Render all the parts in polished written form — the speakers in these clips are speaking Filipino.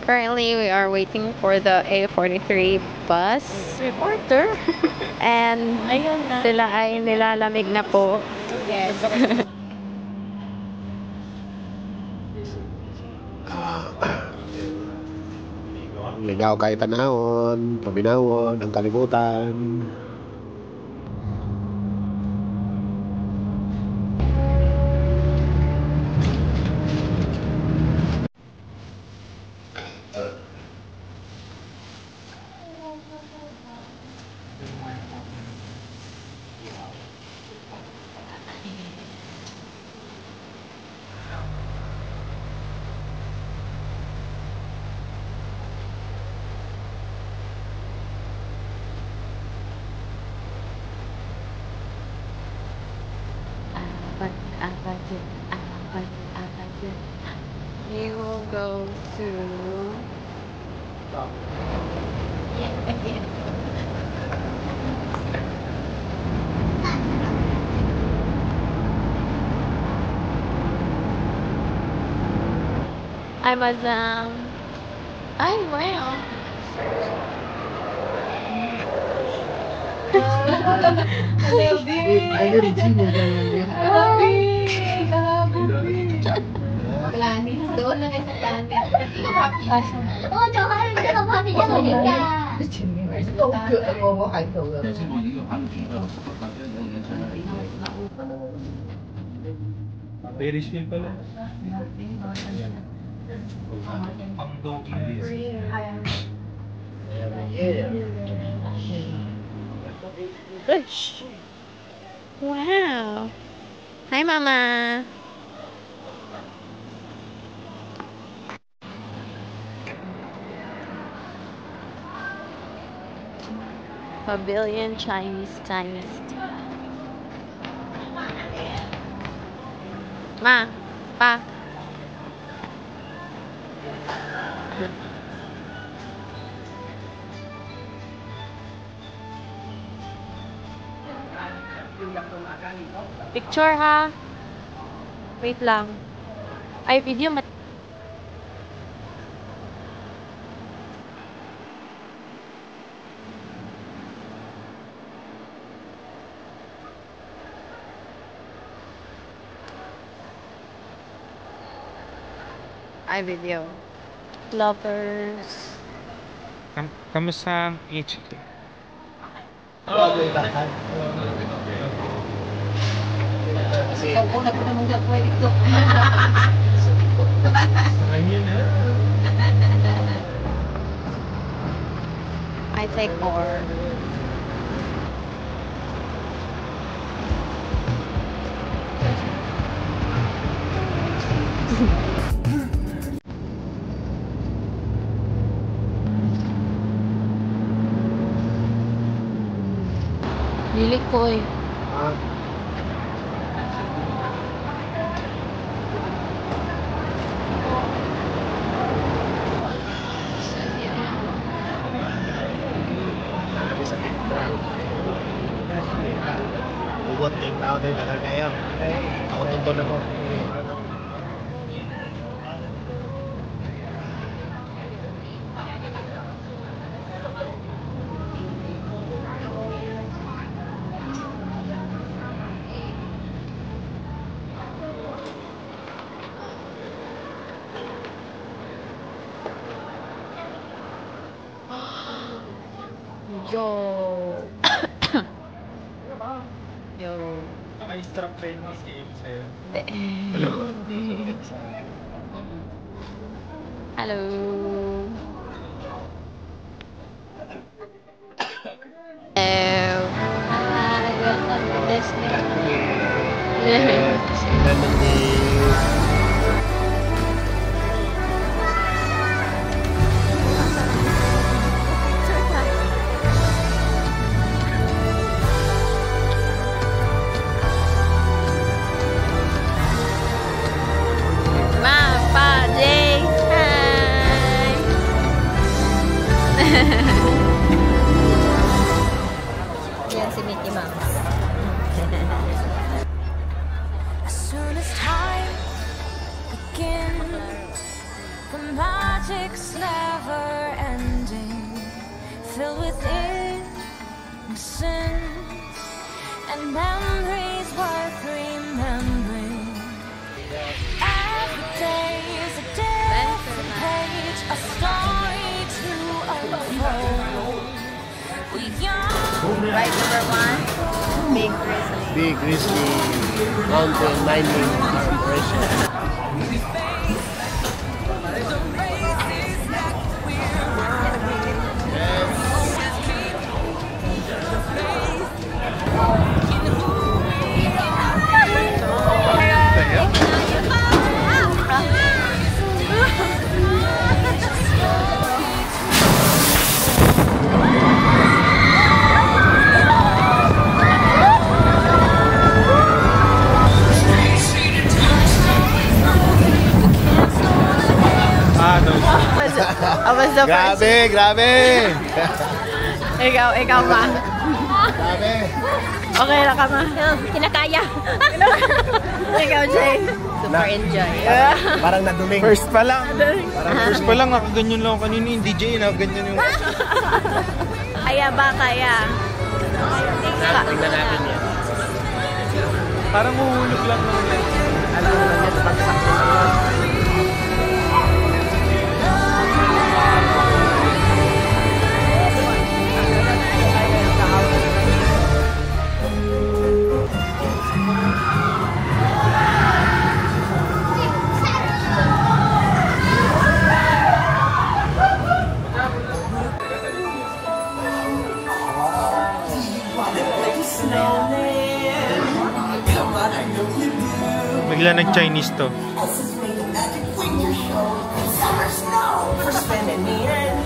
Currently, we are waiting for the A43 bus. Reporter. And Ayun na. sila ay nilalamig na po. Yes. Ligaw kay tanawon, paminawon, ang kalibutan. We will go to Hi, madam. Ay, wow. Doon lang sa planet. Oh, johan ka ka pa niya ka. Ferris wheel pala. Ang doggy this. Gosh. Wow. Hi, Mama. Pavilion Chinese Dynasty. Ma, Pa. Picture ha. Wait lang. Ay, video mat. Ay, video. Lovers. Kamusta ang HK? Ikaw po na po naman gagawin ito. I take more. Lilik po eh. Ugot yung tao din na ngayon. Ako tuntun ako. Yo. Yo. May strap pa yun si Abe sa'yo. Hello. Hello. Hi, welcome to Disney. Sila nanti. Ma, Pa, Jay. Hi. magic's never ending, filled with innocence and memories worth remembering. Every day is a different page, a story to unfold. We young. Right, number 1, Big Grizzly. Big Grizzly Mountain Mining Corporation. I was the first. Grabe! Ikaw ma. Grabe! Okay na ka ma. Kinakaya. Ikaw, Jay. Super enjoy. Parang naduling. First pa lang. First pa lang, nakaganyan lang ako kanina yung DJ, nakaganyan yung... Kaya ba, kaya? Tingnan natin yan. Parang uhulog lang naman yan. Alam mo na yan, pagsak na lang. Bigla nag-Chinese to. Summer snow for spending me and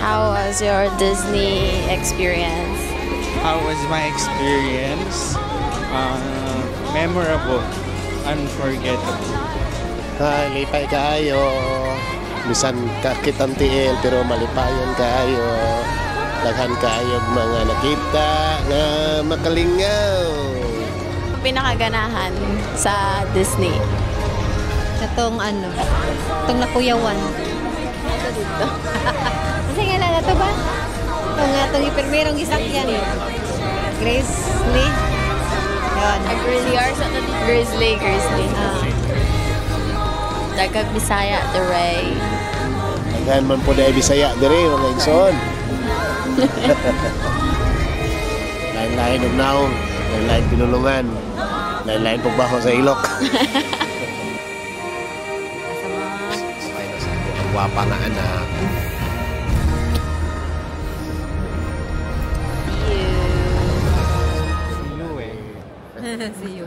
How was your Disney experience? How was my experience? Memorable. Unforgettable. Lipay kayo. Bisan kakit ang tiil pero malipayon kayo. Daghan kayo mga nakita nga makalingaw. Pinakaganahan sa Disney? Katong ano, itong nakuyawan. Kasi nga na ito ba? Itong nga itong ipermerong gisakyan. Grizzly. Yun. Grizzly. Dagag Bisaya, the Ray. Daghan man po na Bisaya dire mga igsoon. Lain-lain og naong, lain-lain pinulungan, lain-lain pagbaho sa ilok. Ang gwapa na anak. See you eh. See you.